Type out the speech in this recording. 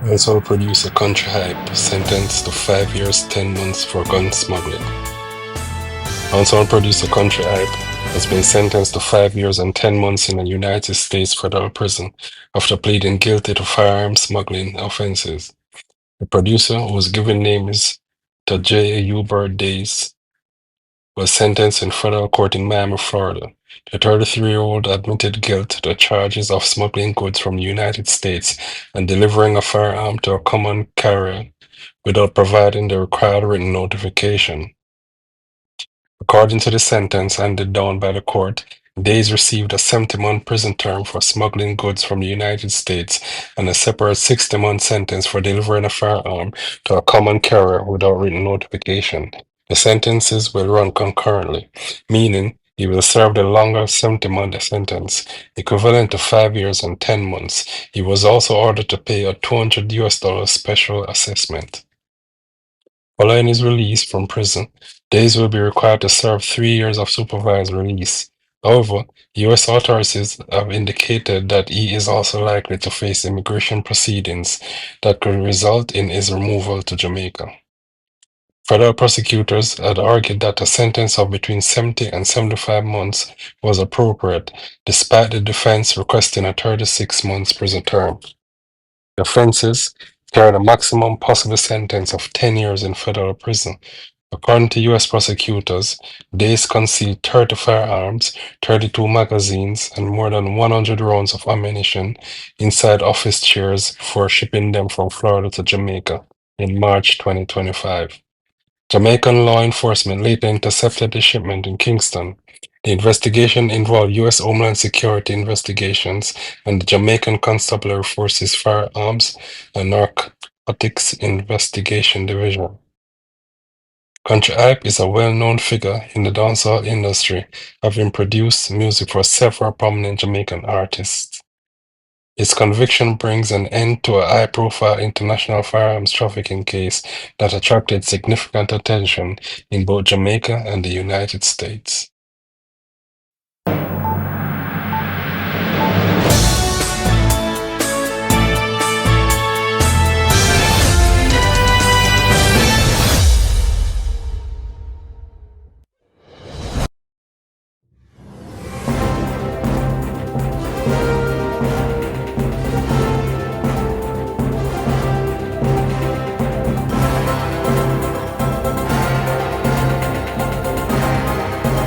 Also producer Countree Hype sentenced to 5 years, 10 months for gun smuggling. Also producer Countree Hype has been sentenced to 5 years and 10 months in a United States federal prison after pleading guilty to firearm smuggling offenses. The producer, whose given name is Taugea Ubert Dayes, was sentenced in federal court in Miami, Florida. The 33-year-old admitted guilt to the charges of smuggling goods from the United States and delivering a firearm to a common carrier without providing the required written notification. According to the sentence handed down by the court, Days received a 70-month prison term for smuggling goods from the United States and a separate 60-month sentence for delivering a firearm to a common carrier without written notification. The sentences will run concurrently, meaning he will serve the longer 70-month sentence, equivalent to 5 years and 10 months. He was also ordered to pay a $200 special assessment. Following his release from prison, Days will be required to serve 3 years of supervised release. However, U.S. authorities have indicated that he is also likely to face immigration proceedings that could result in his removal to Jamaica. Federal prosecutors had argued that a sentence of between 70 and 75 months was appropriate, despite the defense requesting a 36 months prison term. The offenses carried a maximum possible sentence of 10 years in federal prison. According to U.S. prosecutors, Days concealed 30 firearms, 32 magazines, and more than 100 rounds of ammunition inside office chairs before shipping them from Florida to Jamaica in March 2025. Jamaican law enforcement later intercepted the shipment in Kingston. The investigation involved U.S. Homeland Security investigations and the Jamaican Constabulary Forces Firearms and Narcotics Investigation Division. Countree Hype is a well-known figure in the dancehall industry, having produced music for several prominent Jamaican artists. His conviction brings an end to a high-profile international firearms trafficking case that attracted significant attention in both Jamaica and the United States.